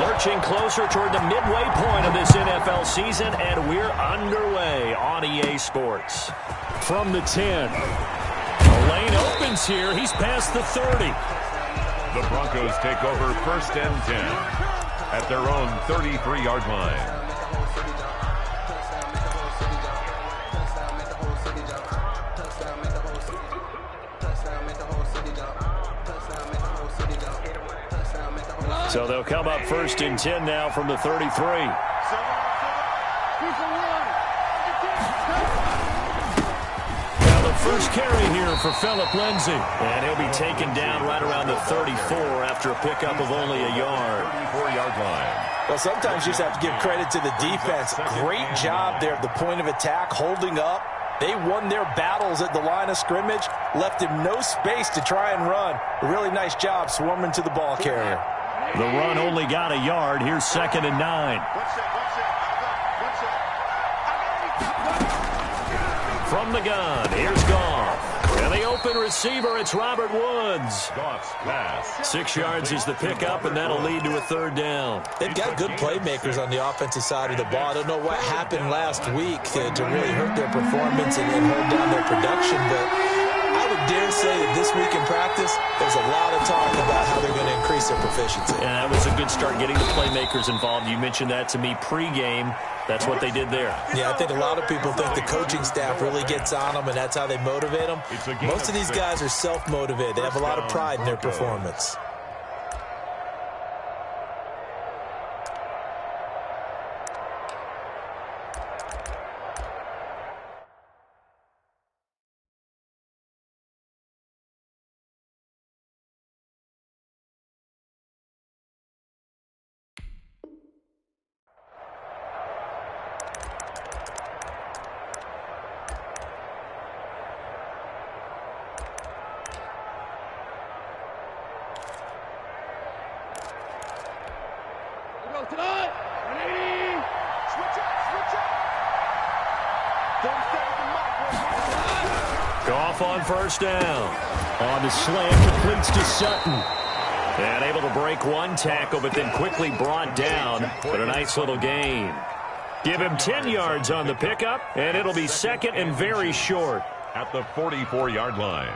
Lurching closer toward the midway point of this NFL season, and we're underway on EA Sports. From the 10. The lane opens here. He's past the 30. The Broncos take over 1st and 10 at their own 33-yard line. So they'll come up 1st and 10 now from the 33. Now the first carry here for Phillip Lindsay. And he'll be taken down right around the 34 after a pickup of only a yard. 34-yard line. Well, sometimes you just have to give credit to the defense. Great job there at the point of attack, holding up. They won their battles at the line of scrimmage, left him no space to try and run. A really nice job swarming to the ball carrier. The run only got a yard. Here's 2nd and 9. From the gun, here's Goff. And the open receiver, it's Robert Woods. Goff's pass. 6 yards is the pickup, and that'll lead to a 3rd down. They've got good playmakers on the offensive side of the ball. I don't know what happened last week to really hurt their performance and hold down their production, but I would dare say that this week in practice, there's a lot of talk about how they're going to increase their proficiency. And that was a good start getting the playmakers involved. You mentioned that to me pregame. That's what they did there. Yeah, I think a lot of people think the coaching staff really gets on them, and that's how they motivate them. Most of these guys are self-motivated. They have a lot of pride in their performance. Goff on 1st down. On the slant, completes to Sutton. And able to break one tackle, but then quickly brought down. But a nice little gain. Give him 10 yards on the pickup, and it'll be 2nd and very short. At the 44-yard line.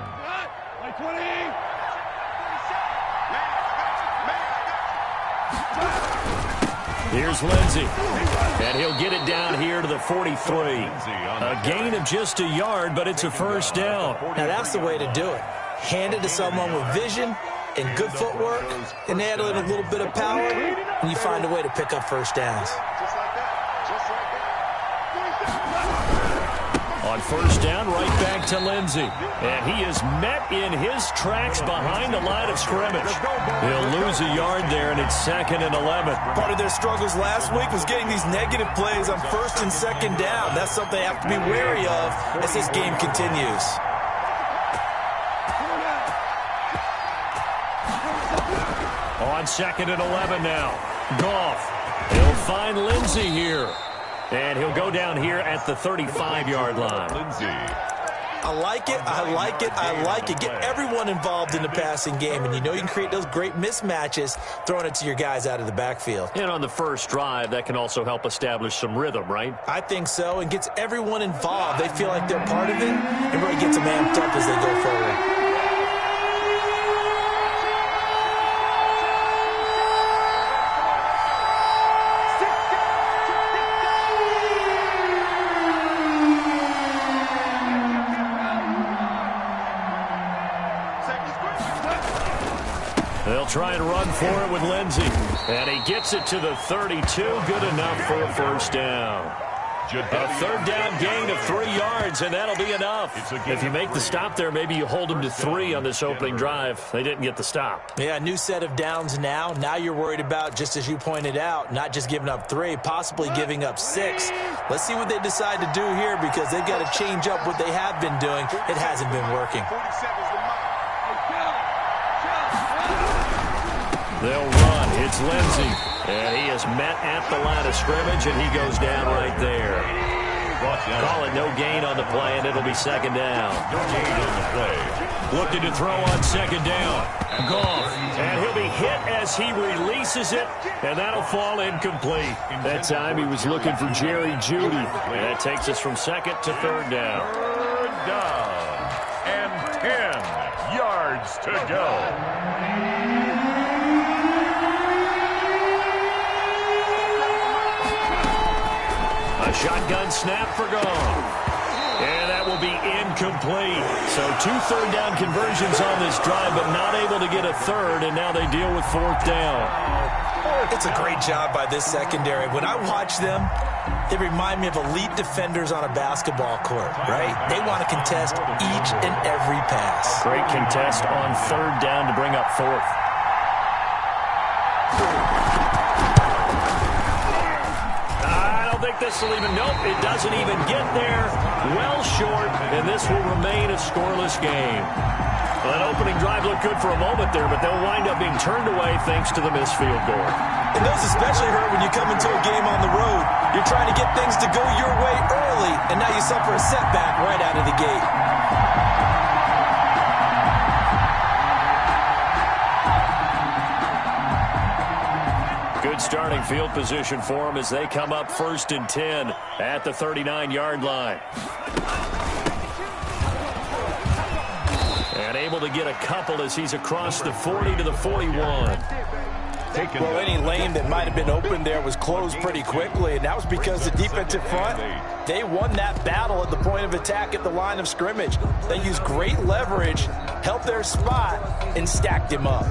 Here's Lindsay. And he'll get it down here to the 43. A gain of just a yard, but it's a 1st down. Now, that's the way to do it. Hand it to someone with vision and good footwork, and add in a little bit of power, and you find a way to pick up 1st downs. On 1st down, right back to Lindsay. And he is met in his tracks behind the line of scrimmage. He'll lose a yard there, and it's 2nd and 11. Part of their struggles last week was getting these negative plays on 1st and 2nd down. That's something they have to be wary of as this game continues. On 2nd and 11 now. Goff. He'll find Lindsay here. And he'll go down here at the 35-yard line. Lindsay. I like it, I like it, I like it. Get everyone involved in the passing game, and you know you can create those great mismatches throwing it to your guys out of the backfield. And on the first drive, that can also help establish some rhythm, right? I think so, and gets everyone involved. They feel like they're part of it, and really gets them amped up as they go forward. They'll try and run for it with Lindsay. And he gets it to the 32. Good enough for a 1st down. A 3rd down gain of 3 yards, and that'll be enough. If you make the stop there, maybe you hold them to 3 on this opening drive. They didn't get the stop. Yeah, new set of downs now. Now you're worried about, just as you pointed out, not just giving up 3, possibly giving up 6. Let's see what they decide to do here, because they've got to change up what they have been doing. It hasn't been working. They'll run. It's Lindsay. And he is met at the line of scrimmage, and he goes down right there. Call it no gain on the play, and it'll be 2nd down. No gain on the play. Looking to throw on second down. Goff. And he'll be hit as he releases it, and that'll fall incomplete. That time he was looking for Jerry Jeudy. And that takes us from second to third down. Third down. And 10 yards to go. A shotgun snap for Goff. And that will be incomplete. So 2 third-down conversions on this drive, but not able to get a third, and now they deal with fourth down. It's a great job by this secondary. When I watch them, they remind me of elite defenders on a basketball court, right? They want to contest each and every pass. Great contest on third down to bring up fourth. This will even, nope, it doesn't even get there. Well short, and this will remain a scoreless game. Well, that opening drive looked good for a moment there, but they'll wind up being turned away thanks to the missed field goal. And those especially hurt when you come into a game on the road. You're trying to get things to go your way early, and now you suffer a setback right out of the gate. Good starting field position for them as they come up 1st and 10 at the 39-yard line. And able to get a couple as he's across the 40 to the 41. Well, any lane that might have been open there was closed pretty quickly, and that was because the defensive front, they won that battle at the point of attack at the line of scrimmage. They used great leverage, held their spot, and stacked him up.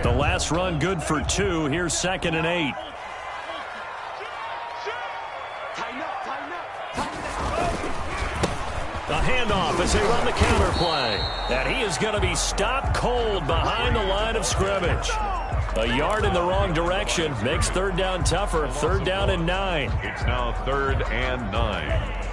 The last run good for 2. Here's 2nd and 8. A handoff as they run the counter play. And he is going to be stopped cold behind the line of scrimmage. A yard in the wrong direction makes third down tougher. 3rd down and 9. It's now 3rd and 9.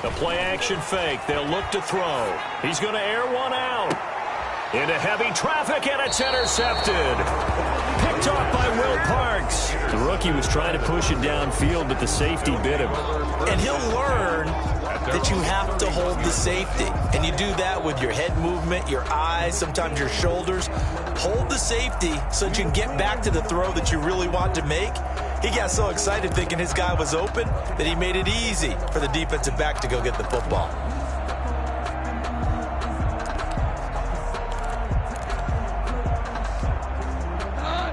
The play-action fake. They'll look to throw. He's going to air one out. Into heavy traffic, and it's intercepted. Picked off by Will Parks. The rookie was trying to push it downfield, but the safety bit him. And he'll learn that you have to hold the safety. And you do that with your head movement, your eyes, sometimes your shoulders. Hold the safety so that you can get back to the throw that you really want to make. He got so excited thinking his guy was open that he made it easy for the defensive back to go get the football.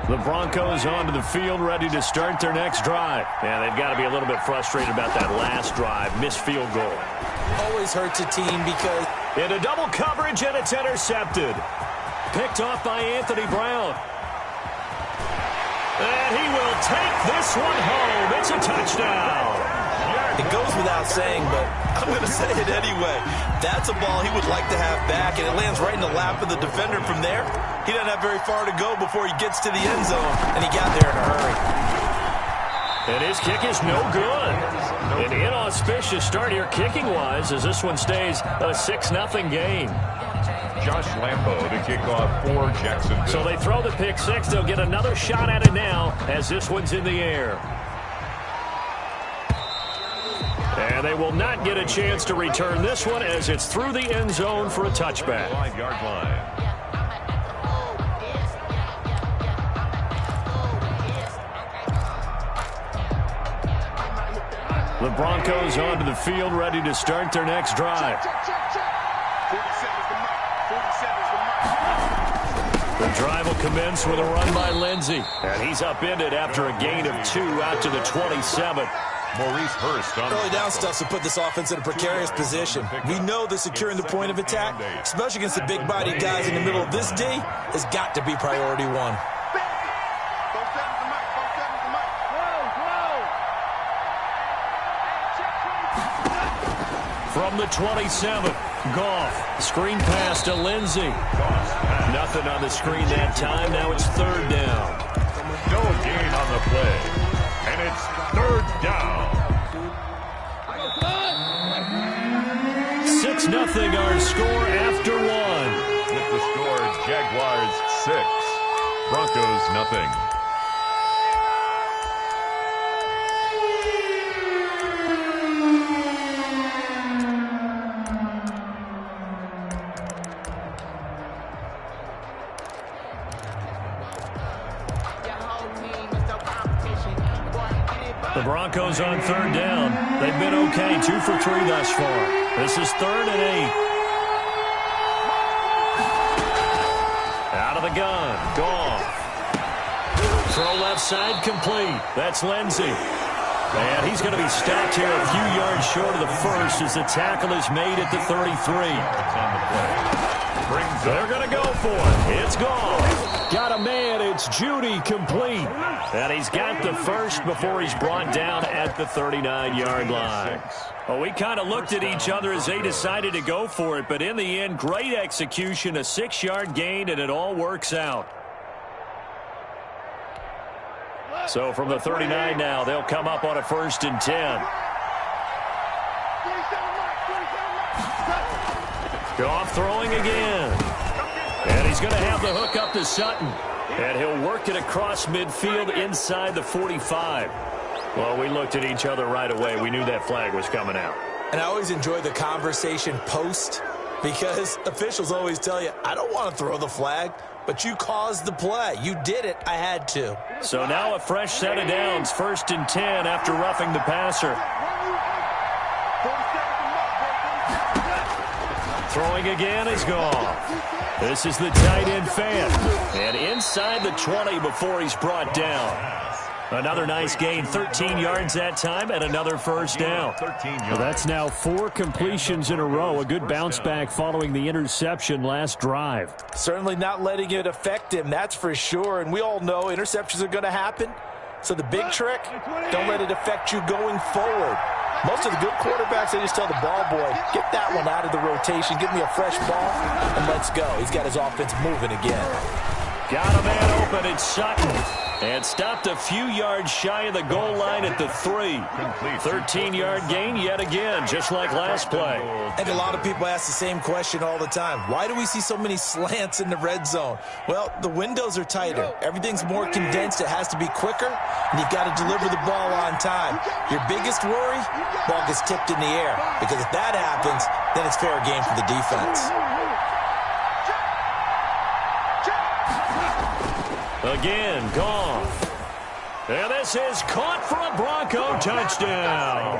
The Broncos onto the field, ready to start their next drive. And they've got to be a little bit frustrated about that last drive. Missed field goal. Always hurts a team because... Into double coverage, and it's intercepted. Picked off by Anthony Brown. And he will take this one home. It's a touchdown. It goes without saying, but I'm going to say it anyway. That's a ball he would like to have back, and it lands right in the lap of the defender from there. He doesn't have very far to go before he gets to the end zone, and he got there in a hurry. And his kick is no good. An inauspicious start here kicking-wise as this one stays a 6-0 game. Josh Lambo to kick off for Jacksonville. So they throw the pick six. They'll get another shot at it now as this one's in the air. And they will not get a chance to return this one as it's through the end zone for a touchback. 5-yard line. The Broncos onto the field, ready to start their next drive. The drive will commence with a run by Lindsey. And he's upended after a gain of 2 out to the 27. Maurice Hurst on early down stuff to put this offense in a precarious position. We know that securing the point of attack, especially against the big-bodied guys in the middle of this D, has got to be priority 1. From the 27, Goff. Screen pass to Lindsey. Nothing on the screen that time. Now it's 3rd down. No gain on the play. And it's 3rd down. 6-0 our score after 1. With the score Jaguars 6, Broncos nothing. The Broncos on third down. They've been okay, 2 for 3 thus far. This is 3rd and 8. Out of the gun, Goff. Throw left side complete. That's Lindsey. And he's going to be stopped here a few yards short of the first as the tackle is made at the 33. They're going to go for it. It's Goff. Got a man. It's Judy complete. And he's got the first before he's brought down at the 39-yard line. Well, we kind of looked at each other as they decided to go for it, but in the end, great execution, a 6-yard gain, and it all works out. So from the 39 now, they'll come up on a 1st and 10. Goff throwing again. And he's going to have the hook up to Sutton. And he'll work it across midfield inside the 45. Well, we looked at each other right away. We knew that flag was coming out. And I always enjoy the conversation post because officials always tell you, I don't want to throw the flag, but you caused the play. You did it. I had to. So now a fresh set of downs, 1st and 10 after roughing the passer. Throwing again is Goff. This is the tight end fan. And inside the 20 before he's brought down. Another nice gain, 13 yards that time, and another 1st down. Well, that's now 4 completions in a row. A good bounce back following the interception last drive. Certainly not letting it affect him, that's for sure. And we all know interceptions are going to happen. So the big trick, don't let it affect you going forward. Most of the good quarterbacks, they just tell the ball boy, get that one out of the rotation, give me a fresh ball, and let's go. He's got his offense moving again. Got a man open, it's Sutton. And stopped a few yards shy of the goal line at the 3. 13-yard gain yet again, just like last play. And a lot of people ask the same question all the time. Why do we see so many slants in the red zone? Well, the windows are tighter. Everything's more condensed. It has to be quicker, and you've got to deliver the ball on time. Your biggest worry, ball gets tipped in the air. Because if that happens, then it's fair game for the defense. Again, Goff. And this is caught for a Bronco touchdown.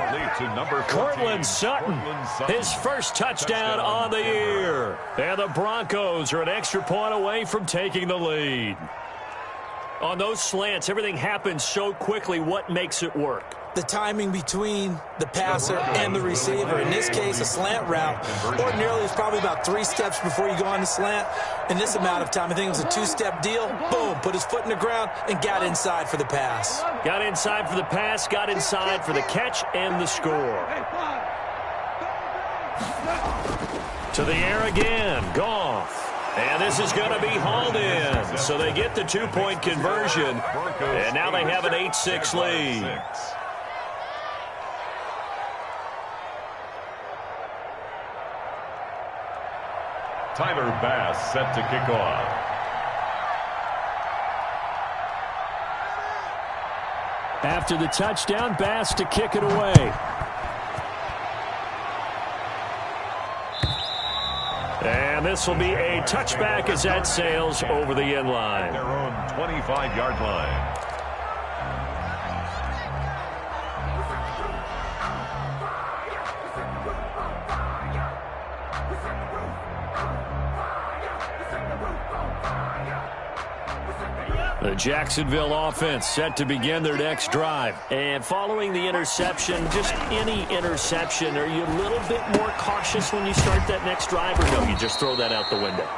Cortland Sutton, his first touchdown on the year. And the Broncos are an extra point away from taking the lead. On those slants, everything happens so quickly. What makes it work? The timing between the passer and the receiver. In this case, a slant route. Ordinarily, it's probably about 3 steps before you go on the slant. In this amount of time, I think it was a 2-step deal. Boom, put his foot in the ground and got inside for the pass. Got inside for the pass, got inside for the catch and the score. To the air again, Goff. And this is going to be hauled in. So they get the 2-point conversion. And now they have an 8-6 lead. Tyler Bass set to kick off. After the touchdown, Bass to kick it away. And this will be a touchback as that sails over the end line. Their own 25-yard line. The Jacksonville offense set to begin their next drive. And following the interception, just any interception, are you a little bit more cautious when you start that next drive, or no, you just throw that out the window?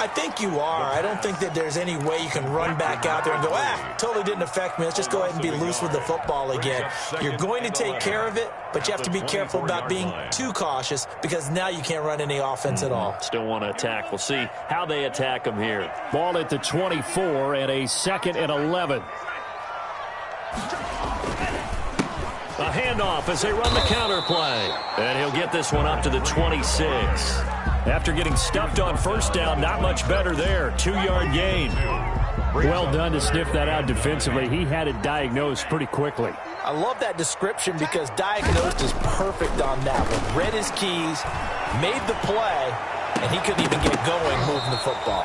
I think you are. I don't think that there's any way you can run back out there and go, totally didn't affect me. Let's just go ahead and be loose with the football again. You're going to take care of it, but you have to be careful about being too cautious because now you can't run any offense at all. Still want to attack. We'll see how they attack them here. Ball at the 24 and a 2nd and 11. A handoff as they run the counter play. And he'll get this one up to the 26. After getting stuffed on first down, not much better there. 2-yard gain. Well done to sniff that out defensively. He had it diagnosed pretty quickly. I love that description because diagnosed is perfect on that one. Read his keys, made the play, and he couldn't even get going moving the football.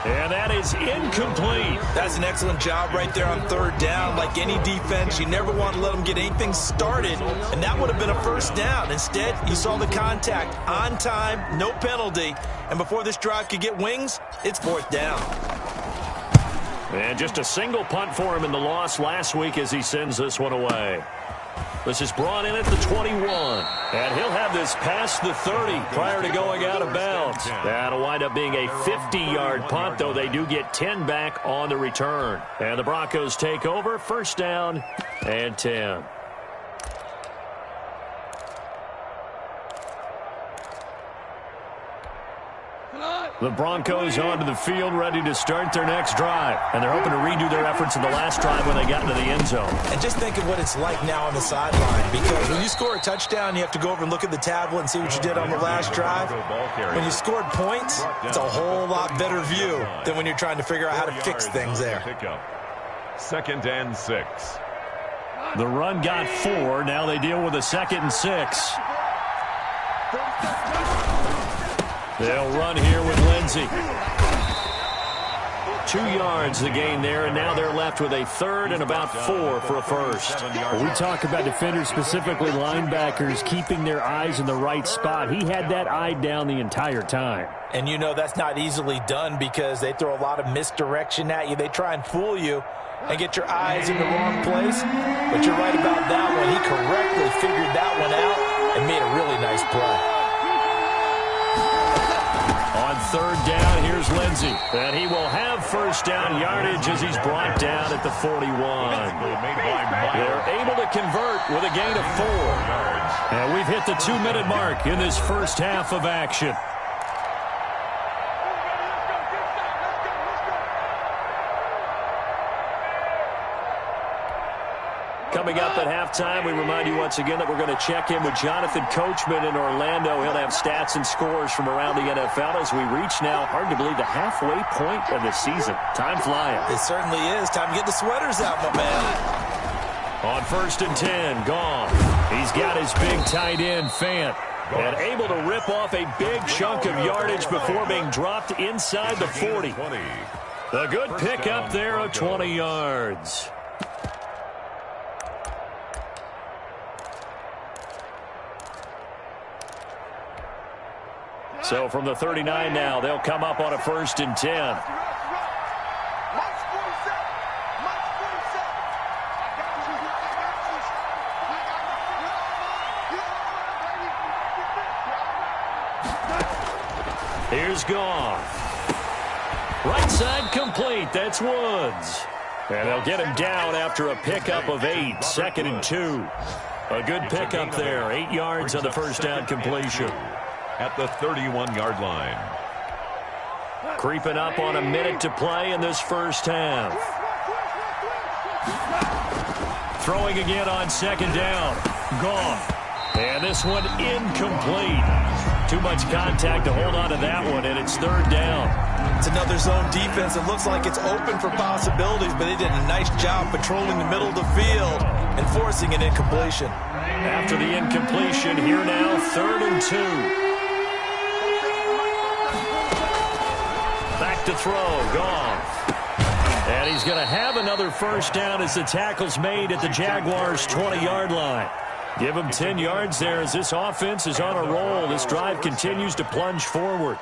And that is incomplete. That's an excellent job right there on third down. Like any defense, you never want to let them get anything started, and that would have been a first down. Instead, you saw the contact on time, no penalty, and before this drive could get wings, it's fourth down. And just a single punt for him in the loss last week as he sends this one away. This is brought in at the 21. And he'll have this past the 30 prior to going out of bounds. That'll wind up being a 50-yard punt, though they do get 10 back on the return. And the Broncos take over, first down and 10. The Broncos onto the field, ready to start their next drive. And they're hoping to redo their efforts in the last drive when they got into the end zone. And just think of what it's like now on the sideline. Because when you score a touchdown, you have to go over and look at the tablet and see what you did on the last drive. When you scored points, it's a whole lot better view than when you're trying to figure out how to fix things there. Second and 6. The run got 4. Now they deal with a 2nd and 6. They'll run here with Lindsey. 2 yards the gain there, and now they're left with a 3rd and about 4 for a first. When we talk about defenders, specifically linebackers, keeping their eyes in the right spot, he had that eye down the entire time. And you know that's not easily done because they throw a lot of misdirection at you. They try and fool you and get your eyes in the wrong place. But you're right about that one. He correctly figured that one out and made a really nice play. On third down, here's Lindsey. And he will have first down yardage as he's brought down at the 41. They're able to convert with a gain of 4. And we've hit the 2-minute mark in this first half of action. Coming up at halftime, we remind you once again that we're going to check in with Jonathan Coachman in Orlando. He'll have stats and scores from around the NFL as we reach now, hard to believe, the halfway point of the season. Time flying. It certainly is. Time to get the sweaters out, my man. On 1st and 10, gone. He's got his big tight end, Fant, and able to rip off a big chunk of yardage before being dropped inside the 40. A good pickup there of 20 yards. So from the 39 now, they'll come up on a 1st and 10. Here's Goff. Right side complete. That's Woods. And they'll get him down after a pickup of 8. 2nd and 2. A good pickup there. 8 yards on the first down completion. At the 31-yard line. Creeping up on a minute to play in this first half. Throwing again on 2nd down. Goff. And this one incomplete. Too much contact to hold on to that one, and it's 3rd down. It's another zone defense. It looks like it's open for possibilities, but they did a nice job patrolling the middle of the field and forcing an incompletion. After the incompletion, here now, 3rd and 2. Back to throw, Goff. And he's going to have another first down as the tackle's made at the Jaguars' 20-yard line. Give him 10 yards there as this offense is on a roll. This drive continues to plunge forward.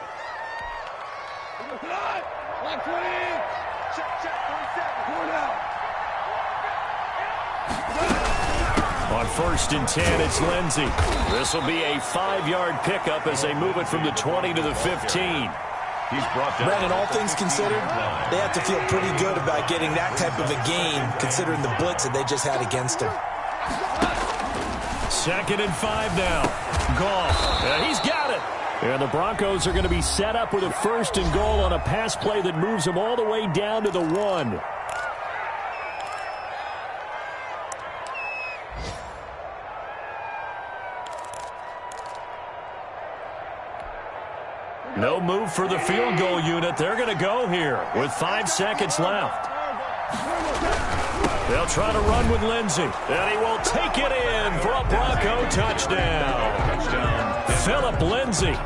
On 1st and 10, it's Lindsey. This will be a 5-yard pickup as they move it from the 20 to the 15. He's brought down. Brandon, all things considered, they have to feel pretty good about getting that type of a gain, considering the blitz that they just had against him. 2nd and 5 now. Goff. And he's got it. And the Broncos are going to be set up with a 1st and goal on a pass play that moves them all the way down to the 1. No move for the field goal unit. They're going to go here with 5 seconds left. They'll try to run with Lindsey, and he will take it in for a Bronco touchdown. Phillip Lindsey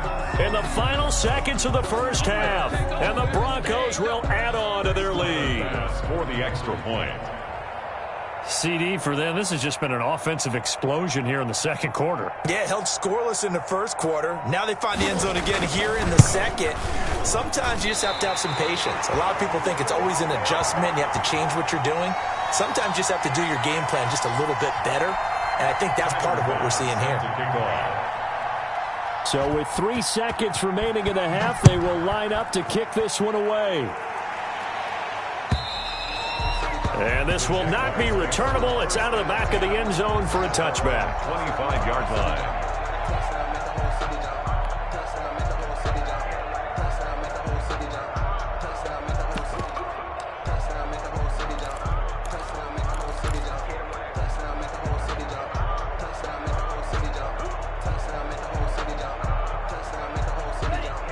in the final seconds of the first half, and the Broncos will add on to their lead. For the extra point. CD for them, this has just been an offensive explosion here in the second quarter. Yeah, held scoreless in the first quarter. Now they find the end zone again here in the second. Sometimes you just have to have some patience. A lot of people think it's always an adjustment. You have to change what you're doing. Sometimes you just have to do your game plan just a little bit better, and I think that's part of what we're seeing here. So with 3 seconds remaining in the half, they will line up to kick this one away. And this will not be returnable. It's out of the back of the end zone for a touchback. 25-yard line.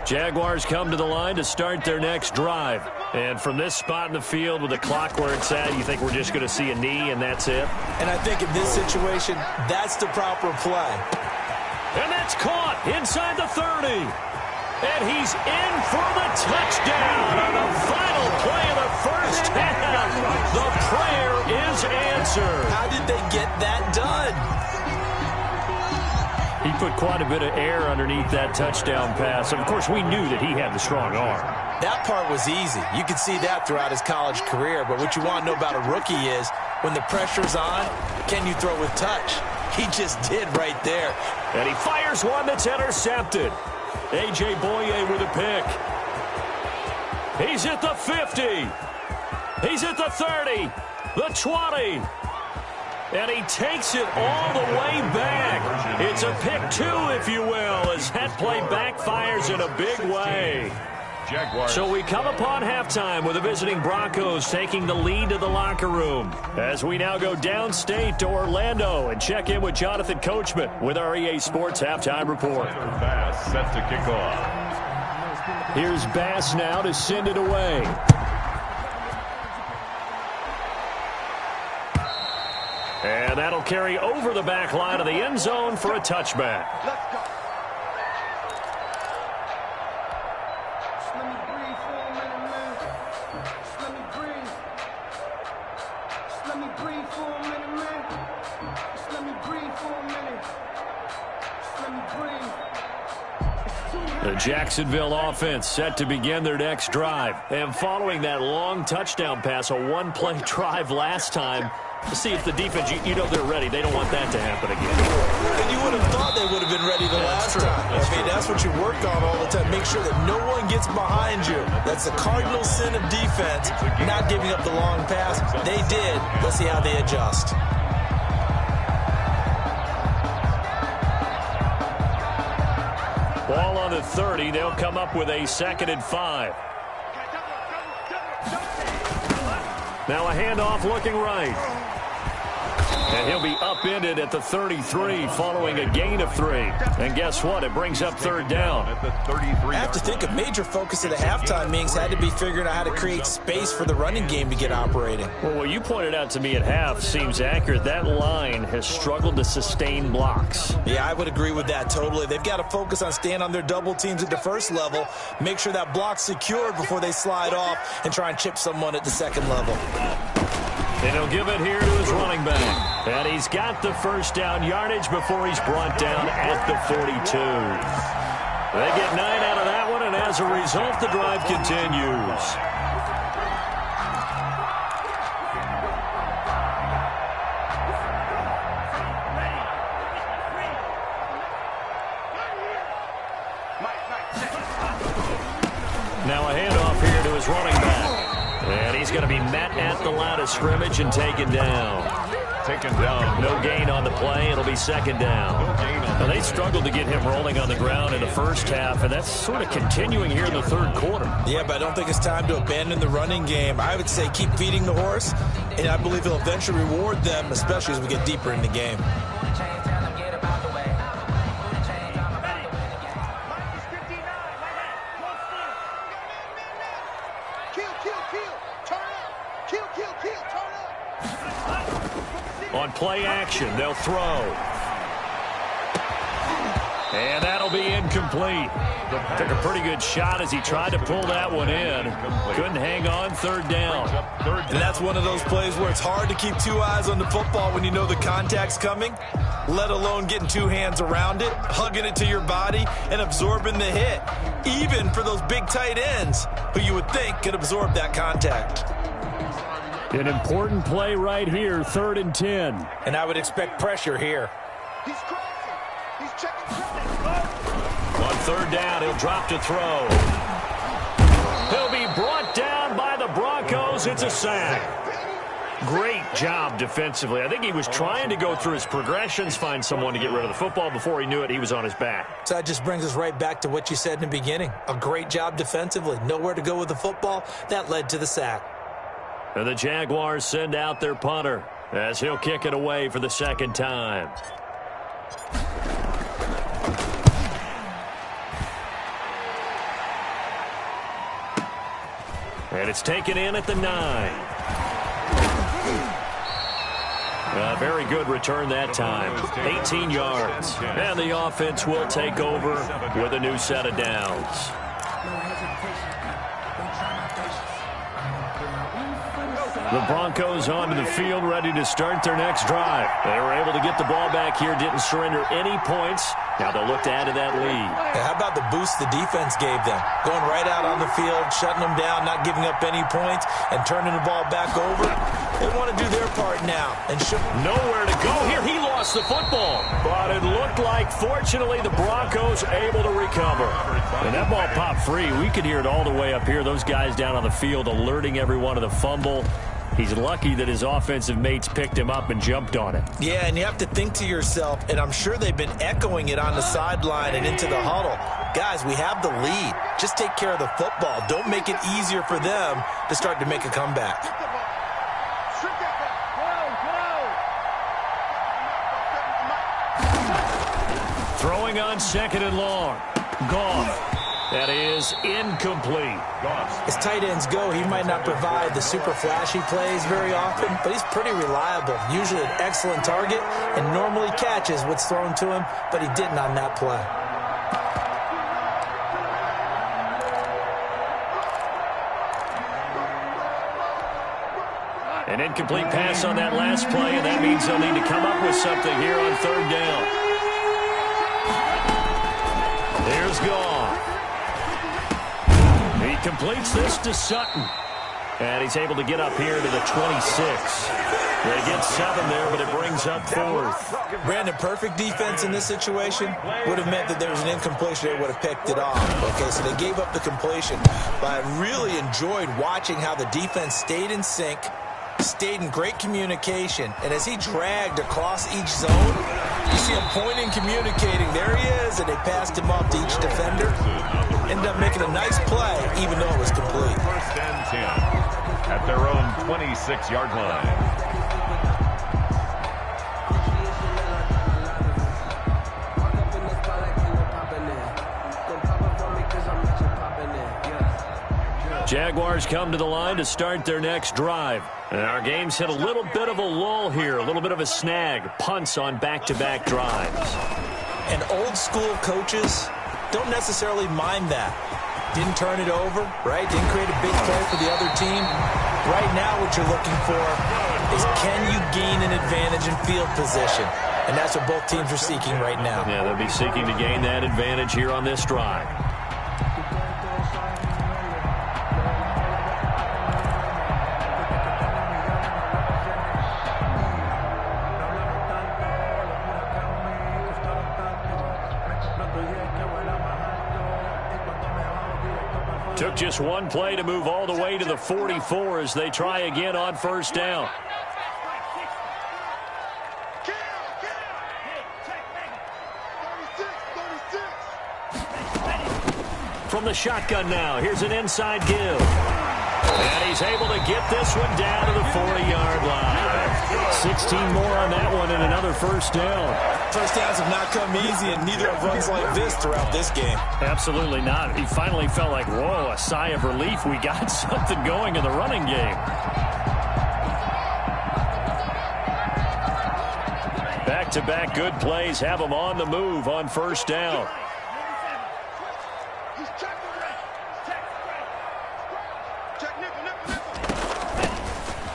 Jaguars come to the line to start their next drive. And from this spot in the field with the clock where it's at, you think we're just going to see a knee and that's it? And I think in this situation, that's the proper play. And that's caught inside the 30. And he's in for the touchdown on the final play of the first half. The prayer is answered. How did they get that done? He put quite a bit of air underneath that touchdown pass. Of course, we knew that he had the strong arm. That part was easy. You could see that throughout his college career. But what you want to know about a rookie is when the pressure's on, can you throw with touch? He just did right there. And he fires one that's intercepted. A.J. Boye with a pick. He's at the 50. He's at the 30. The 20. And he takes it all the way back. It's a pick 2, if you will, as that play backfires in a big way. Jaguars. So we come upon halftime with the visiting Broncos taking the lead to the locker room. As we now go downstate to Orlando and check in with Jonathan Coachman with our EA Sports Halftime Report. Bass set to kick off. Here's Bass now to send it away. And that'll carry over the back line of the end zone for a touchback. Let's go. Just let me breathe for a minute, man. Just let me breathe. Just let me breathe for a minute, man. Just let me breathe for a minute. Just let me breathe. The Jacksonville offense set to begin their next drive. And following that long touchdown pass, a one-play drive last time, to see if the defense, you know they're ready. They don't want that to happen again. And you would have thought they would have been ready the last time. I mean, that's what you work on all the time. Make sure that no one gets behind you. That's the cardinal sin of defense, not giving up the long pass. They did. Let's see how they adjust. Ball on the 30. They'll come up with a 2nd and 5. Now a handoff looking right. And he'll be upended at the 33 following a gain of 3. And guess what? It brings up 3rd down. At the 33. I have to think a major focus of the halftime meetings had to be figuring out how to create space for the running game to get operating. Well, what you pointed out to me at half seems accurate. That line has struggled to sustain blocks. Yeah, I would agree with that totally. They've got to focus on staying on their double teams at the first level, make sure that block's secured before they slide off and try and chip someone at the second level. And he'll give it here to his running back. And he's got the first down yardage before he's brought down at the 42. They get 9 out of that one, and as a result, the drive continues. Now a handoff here to his running back. And he's going to be met at the line of scrimmage and taken down. Taken down. No gain on the play. It'll be 2nd down. Now, they struggled to get him rolling on the ground in the first half, and that's sort of continuing here in the 3rd quarter. Yeah, but I don't think it's time to abandon the running game. I would say keep feeding the horse, and I believe he'll eventually reward them, especially as we get deeper in the game. On play action, they'll throw. And that'll be incomplete. Took a pretty good shot as he tried to pull that one in. Couldn't hang on, third down. And that's one of those plays where it's hard to keep two eyes on the football when you know the contact's coming, let alone getting two hands around it, hugging it to your body, and absorbing the hit. Even for those big tight ends who you would think could absorb that contact. An important play right here, 3rd and 10. And I would expect pressure here. He's crossing. He's checking credit. On third down, he'll drop to throw. He'll be brought down by the Broncos. It's a sack. Great job defensively. I think he was trying to go through his progressions, find someone to get rid of the football. Before he knew it, he was on his back. So that just brings us right back to what you said in the beginning. A great job defensively. Nowhere to go with the football. That led to the sack. And the Jaguars send out their punter as he'll kick it away for the second time. And it's taken in at the 9. A very good return that time. 18 yards. And the offense will take over with a new set of downs. The Broncos onto the field, ready to start their next drive. They were able to get the ball back here, didn't surrender any points. Now they'll look to add to that lead. Hey, how about the boost the defense gave them? Going right out on the field, shutting them down, not giving up any points, and turning the ball back over. They want to do their part now. And nowhere to go here. He lost the football. But it looked like, fortunately, the Broncos able to recover. And that ball popped free. We could hear it all the way up here. Those guys down on the field alerting everyone of the fumble. He's lucky that his offensive mates picked him up and jumped on it. Yeah, and you have to think to yourself, and I'm sure they've been echoing it on the sideline and into the huddle. Guys, we have the lead. Just take care of the football. Don't make it easier for them to start to make a comeback. Throwing on 2nd and long. Goff. That is incomplete. As tight ends go, he might not provide the super flashy plays very often, but he's pretty reliable. Usually an excellent target and normally catches what's thrown to him, but he didn't on that play. An incomplete pass on that last play, and that means they'll need to come up with something here on 3rd down. Here's Goff. He completes this to Sutton. And he's able to get up here to the 26. They get 7 there, but it brings up 4th. Brandon, perfect defense in this situation would have meant that there was an incompletion. They would have picked it off. Okay, so they gave up the completion. But I really enjoyed watching how the defense stayed in sync, stayed in great communication, and as he dragged across each zone, you see him pointing, communicating. There he is, and they passed him off to each defender. Ended up making a nice play, even though it was complete. 1st and 10 at their own 26-yard line. Jaguars come to the line to start their next drive. And our game's hit a little bit of a lull here, a little bit of a snag. Punts on back-to-back drives. And old-school coaches don't necessarily mind that. Didn't turn it over, right? Didn't create a big play for the other team. Right now what you're looking for is can you gain an advantage in field position? And that's what both teams are seeking right now. Yeah, they'll be seeking to gain that advantage here on this drive. Took just one play to move all the way to the 44 as they try again on 1st down. From the shotgun now, here's an inside give. And he's able to get this one down to the 40-yard line. 16 more on that one and another 1st down. First downs have not come easy, and neither have runs like this throughout this game. Absolutely not. He finally felt like, whoa, a sigh of relief. We got something going in the running game. back-to-back good plays have them on the move on first down.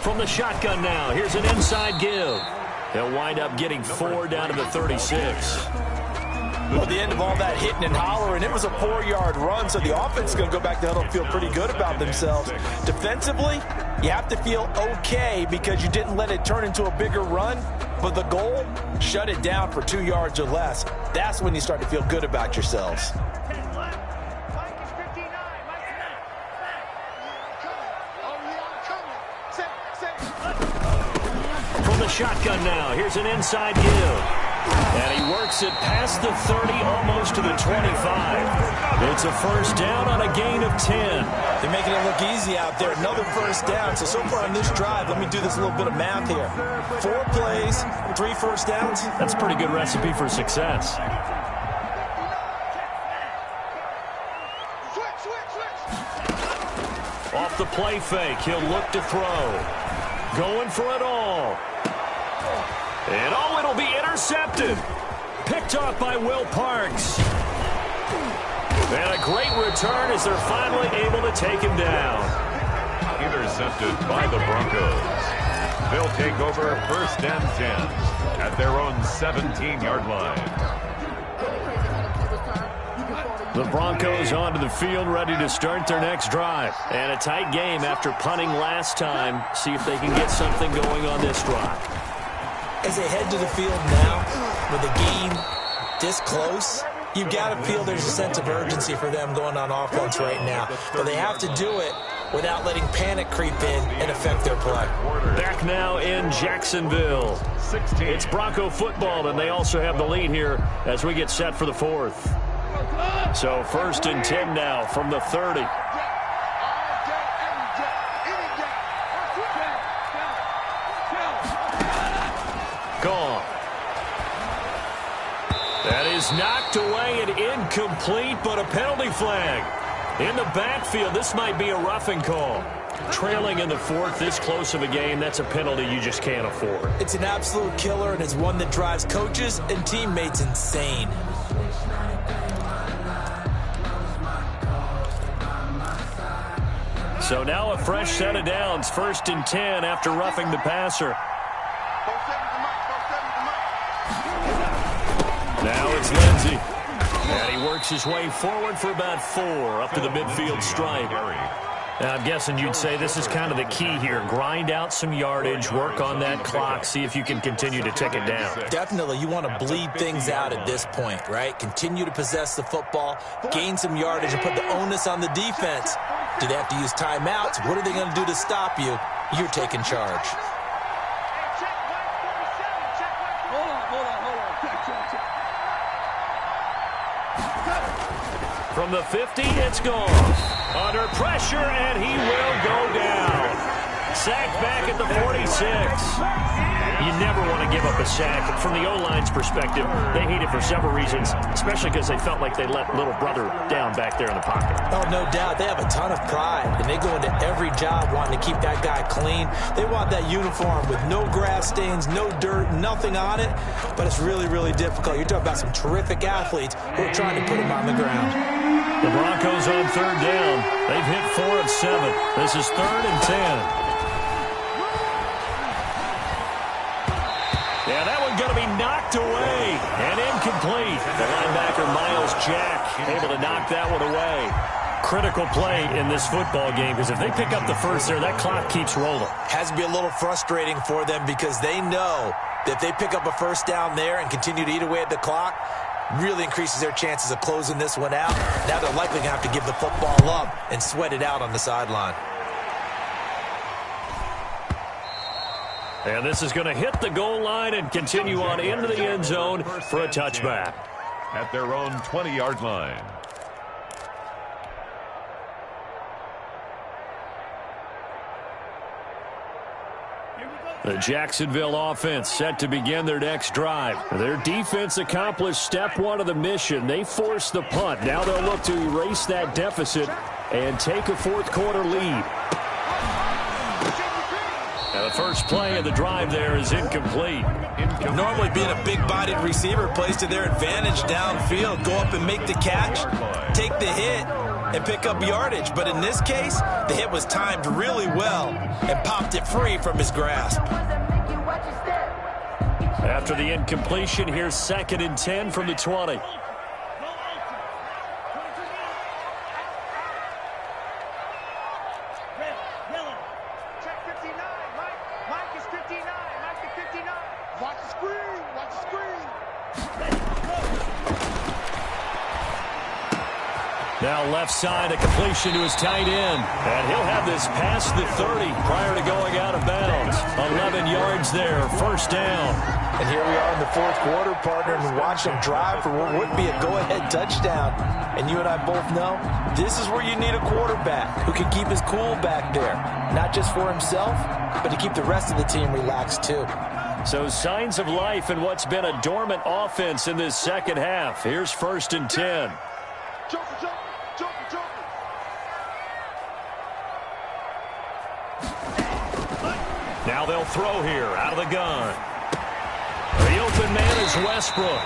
From the shotgun now, here's an inside give. They'll wind up getting 4 down to the 36. Well, the end of all that hitting and hollering, it was a 4-yard run, so the offense is going to go back to huddle and feel pretty good about themselves. Defensively, you have to feel okay because you didn't let it turn into a bigger run, but the goal, shut it down for 2 yards or less. That's when you start to feel good about yourselves. From the shotgun now, here's an inside give. And he works it past the 30, almost to the 25. It's a first down on a gain of 10. They're making it look easy out there. Another first down. So far on this drive, let me do this little bit of math here. 4 plays, 3 first downs. That's a pretty good recipe for success. Off the play fake, he'll look to throw. Going for it all. And it'll be intercepted. Picked off by Will Parks. And a great return as they're finally able to take him down. Intercepted by the Broncos. They'll take over first and 10 at their own 17-yard line. The Broncos onto the field, ready to start their next drive. And a tight game after punting last time. See if they can get something going on this drive. As they head to the field now, with the game this close, you've got to feel there's a sense of urgency for them going on offense right now. But they have to do it without letting panic creep in and affect their play. Back now in Jacksonville. 16. It's Bronco football, and they also have the lead here as we get set for the 4th. So first and 10 now from the 30. Gone. That is knocked away and incomplete, but a penalty flag. In the backfield, this might be a roughing call. Trailing in the 4th, this close of a game, that's a penalty you just can't afford. It's an absolute killer, and it's one that drives coaches and teammates insane. So now a fresh set of downs, first and 10 after roughing the passer. Now it's Lindsey. And he works his way forward for about 4 up to the midfield stripe. Now, I'm guessing you'd say this is kind of the key here. Grind out some yardage, work on that clock, see if you can continue to tick it down. Definitely. You want to bleed things out at this point, right? Continue to possess the football, gain some yardage, and put the onus on the defense. Do they have to use timeouts? What are they going to do to stop you? You're taking charge. From the 50, it's gone. Under pressure, and he will go down. Sacked back at the 46. You never want to give up a sack. From the O-line's perspective, they hate it for several reasons, especially because they felt like they let little brother down back there in the pocket. Oh, no doubt. They have a ton of pride, and they go into every job wanting to keep that guy clean. They want that uniform with no grass stains, no dirt, nothing on it, but it's really, really difficult. You're talking about some terrific athletes who are trying to put him on the ground. The Broncos on 3rd down. They've hit 4 of 7. This is 3rd and 10. Yeah, that one going to be knocked away and incomplete. The linebacker, Miles Jack, able to knock that one away. Critical play in this football game because if they pick up the first there, that clock keeps rolling. Has to be a little frustrating for them because they know that if they pick up a first down there and continue to eat away at the clock, really increases their chances of closing this one out. Now they're likely going to have to give the football up and sweat it out on the sideline. And this is going to hit the goal line and continue on into the end zone for a touchback. At their own 20-yard line. The Jacksonville offense set to begin their next drive. Their defense accomplished step 1 of the mission. They forced the punt. Now they'll look to erase that deficit and take a 4th quarter lead. Now the first play of the drive there is incomplete. Normally being a big-bodied receiver plays to their advantage downfield. Go up and make the catch, take the hit, and pick up yardage. But in this case, the hit was timed really well and popped it free from his grasp. After the incompletion, here's 2nd and 10 from the 20. Now left side, a completion to his tight end. And he'll have this past the 30 prior to going out of bounds. 11 yards there, first down. And here we are in the 4th quarter, partner, and watch them drive for what would be a go-ahead touchdown. And you and I both know this is where you need a quarterback who can keep his cool back there. Not just for himself, but to keep the rest of the team relaxed too. So signs of life in what's been a dormant offense in this second half. Here's 1st and 10. Now they'll throw here out of the gun. The open man is Westbrook.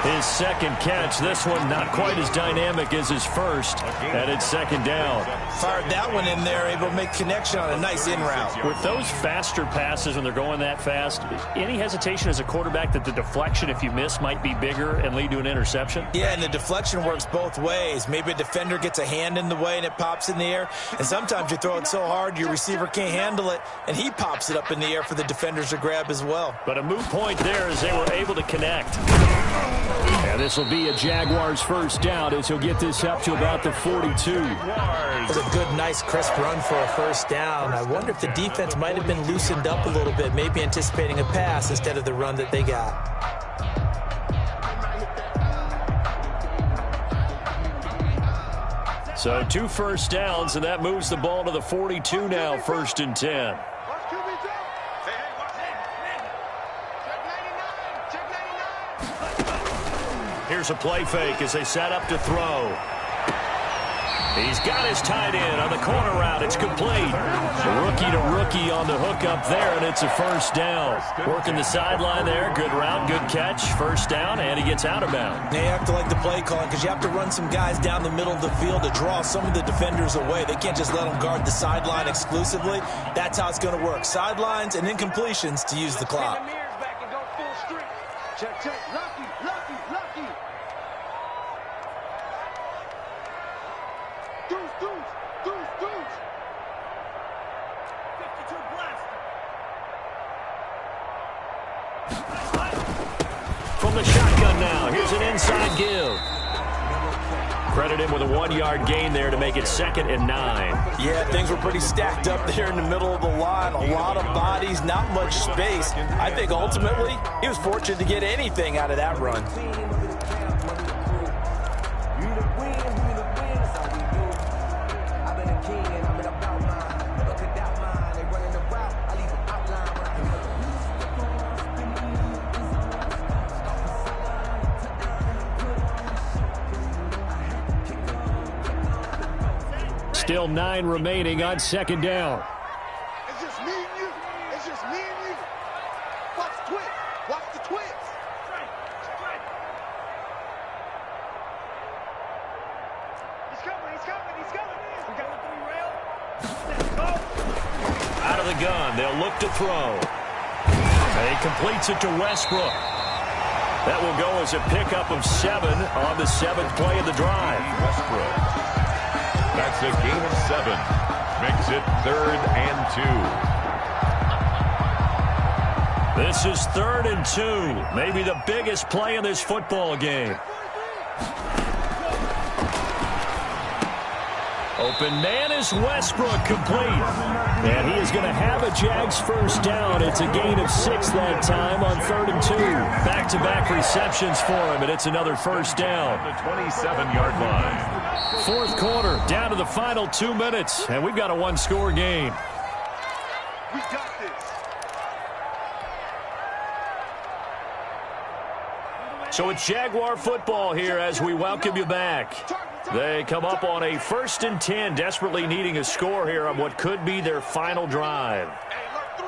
His 2nd catch. This one not quite as dynamic as his first. And it's 2nd down. Fired that one in there, able to make connection on a nice in route. With those faster passes when they're going that fast, any hesitation as a quarterback that the deflection, if you miss, might be bigger and lead to an interception? Yeah, and the deflection works both ways. Maybe a defender gets a hand in the way and it pops in the air. And sometimes you throw it so hard your receiver can't handle it, and he pops it up in the air for the defenders to grab as well. But a moot point there as they were able to connect. And this will be a Jaguars first down as he'll get this up to about the 42. It was a good, nice, crisp run for a first down. I wonder if the defense might have been loosened up a little bit, maybe anticipating a pass instead of the run that they got. So 2 first downs, and that moves the ball to the 42 now, 1st and 10. Here's a play fake as they set up to throw. He's got his tight end on the corner route. It's complete. Rookie to rookie on the hookup there, and it's a first down. Working the sideline there. Good route, good catch. First down, and he gets out of bounds. They have to like the play calling because you have to run some guys down the middle of the field to draw some of the defenders away. They can't just let them guard the sideline exclusively. That's how it's going to work. Sidelines and incompletions to use the clock. Check, check. Lucky, lucky, lucky. Deuce, deuce, deuce, deuce. 52 blast. From the shotgun now, here's an inside give. Credit him with a 1-yard gain there to make it 2nd and 9. Yeah, things were pretty stacked up there in the middle of the line. A lot of bodies, not much space. I think ultimately he was fortunate to get anything out of that run. Still 9 remaining on 2nd down. It's just me and you. It's just me and you. Watch the twist. Watch the twist. He's coming. He's coming. He's coming. We got the 3 rail. Let's go. Out of the gun, they'll look to throw. He completes it to Westbrook. That will go as a pickup of 7 on the 7th play of the drive. Westbrook. That's a gain of 7. Makes it 3rd and 2. This is 3rd and 2. Maybe the biggest play in this football game. Open man is Westbrook, complete. And he is going to have a Jags first down. It's a gain of 6 that time on 3rd and 2. Back-to-back receptions for him, and it's another first down. The 27-yard line. 4th quarter, down to the final 2 minutes, and we've got a 1-score game. We got this. So it's Jaguar football here as we welcome you back. They come up on a 1st and 10, desperately needing a score here on what could be their final drive. Hey, look, 3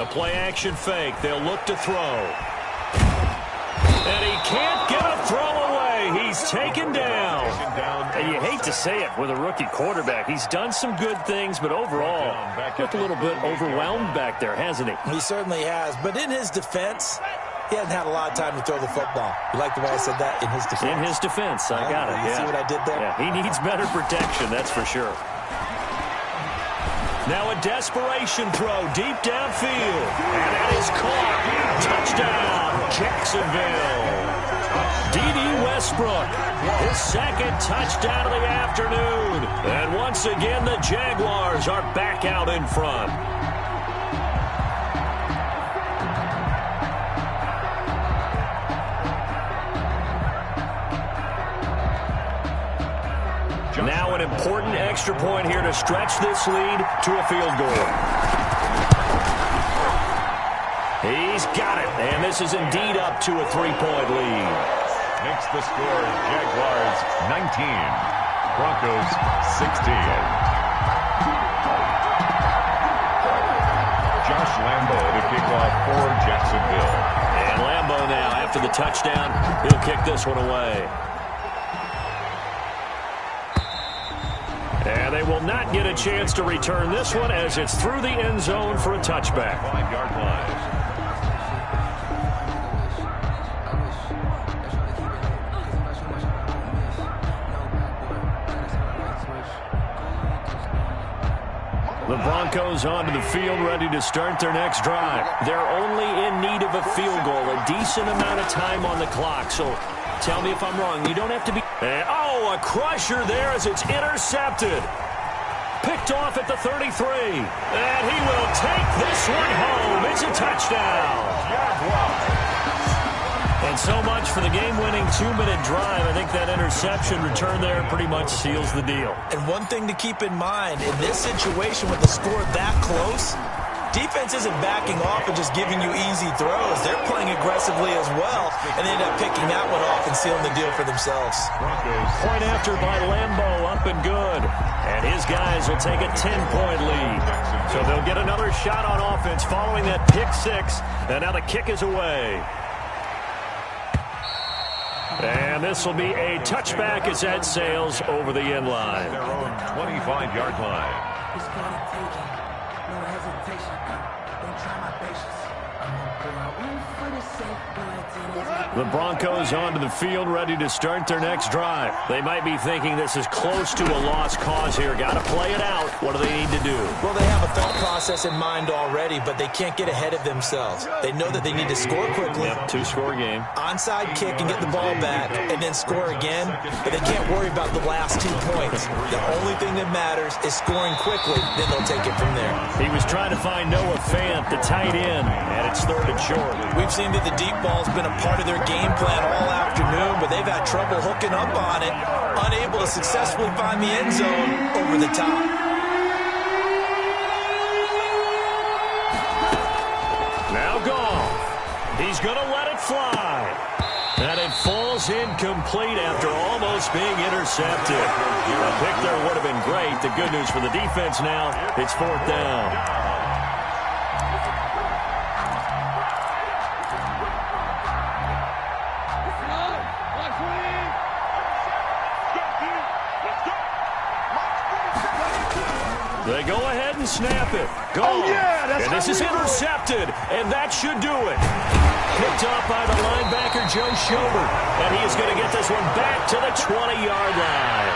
A play-action fake. They'll look to throw. And he can't get a throw away. He's taken down. And you hate to say it with a rookie quarterback. He's done some good things, but overall, looked a little bit overwhelmed back there, hasn't he? He certainly has. But in his defense, he hasn't had a lot of time to throw the football. You like the way I said that? In his defense. In his defense. I got it. You see what I did there? Yeah, he needs better protection, that's for sure. Now a desperation throw deep downfield. And that is caught. Touchdown, Jacksonville. D.D. Westbrook, his second touchdown of the afternoon. And once again, the Jaguars are back out in front. Now an important extra point here to stretch this lead to a field goal. He's got it, and this is indeed up to a 3-point lead. Makes the score Jaguars 19, Broncos 16. Josh Lambo to kick off for Jacksonville. And Lambo now, after the touchdown, he'll kick this one away. And they will not get a chance to return this one as it's through the end zone for a touchback. 5-yard line. The Broncos onto the field, ready to start their next drive. They're only in need of a field goal, a decent amount of time on the clock. So tell me if I'm wrong. You don't have to be... And, a crusher there as it's intercepted. Picked off at the 33. And he will take this one home. It's a touchdown. And so much for the game-winning 2-minute drive. I think that interception return there pretty much seals the deal. And one thing to keep in mind, in this situation with the score that close, defense isn't backing off and just giving you easy throws. They're playing aggressively as well, and they end up picking that one off and sealing the deal for themselves. Point after by Lambo, up and good. And his guys will take a 10-point lead. So they'll get another shot on offense following that pick six. And now the kick is away. And this will be a touchback as that sails over the end line. Their own 25-yard line. It's gonna take it. No hesitation. Don't try my patience. I'm gonna pull out one for the sake, The Broncos onto the field, ready to start their next drive. They might be thinking this is close to a lost cause here. Got to play it out. What do they need to do? Well, they have a thought process in mind already, but they can't get ahead of themselves. They know that they need to score quickly. Yep, 2-score game. Onside kick and get the ball back, and then score again. But they can't worry about the last 2 points. The only thing that matters is scoring quickly. Then they'll take it from there. He was trying to find Noah Fant, the tight end, and it's third and short. We've seen that the deep ball's been a part of their game plan all afternoon, but they've had trouble hooking up on it, unable to successfully find the end zone over the top. Now Goff. He's going to let it fly. And it falls incomplete after almost being intercepted. A pick there would have been great. The good news for the defense now, it's fourth down. They go ahead and snap it. Go. And this is intercepted, and that should do it. Picked up by the linebacker, Joe Schobert. And he is going to get this one back to the 20-yard line.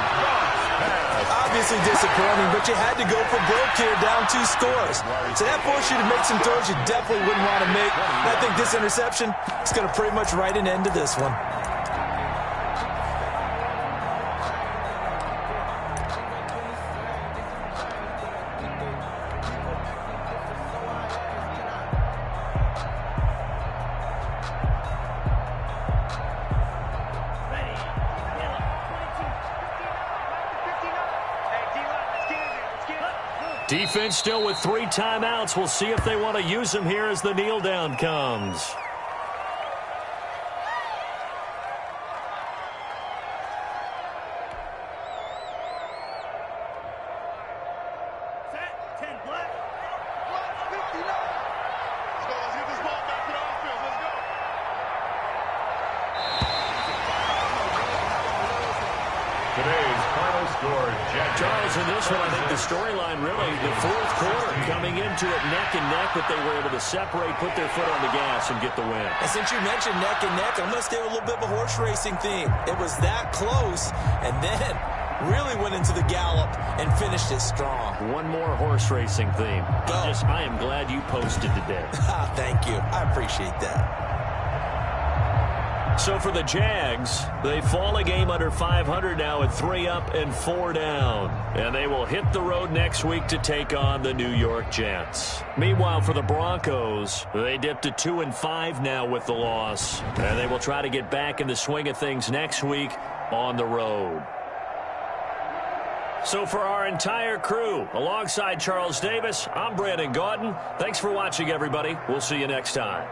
Obviously disappointing, but you had to go for broke here, down 2 scores. So that forced you to make some throws you definitely wouldn't want to make. And I think this interception is going to pretty much write an end to this one. Defense still with 3 timeouts. We'll see if they want to use them here as the kneel down comes. Charles, in this one, I think the storyline really, the fourth quarter, coming into it neck and neck, but they were able to separate, put their foot on the gas, and get the win. And since you mentioned neck and neck, I'm going to stay with a little bit of a horse racing theme. It was that close, and then really went into the gallop and finished it strong. One more horse racing theme. I am glad you posted today. Thank you. I appreciate that. So for the Jags, they fall a game under 500 now at 3 up and 4 down. And they will hit the road next week to take on the New York Jets. Meanwhile, for the Broncos, they dipped to 2-5 now with the loss. And they will try to get back in the swing of things next week on the road. So for our entire crew, alongside Charles Davis, I'm Brandon Gaudin. Thanks for watching, everybody. We'll see you next time.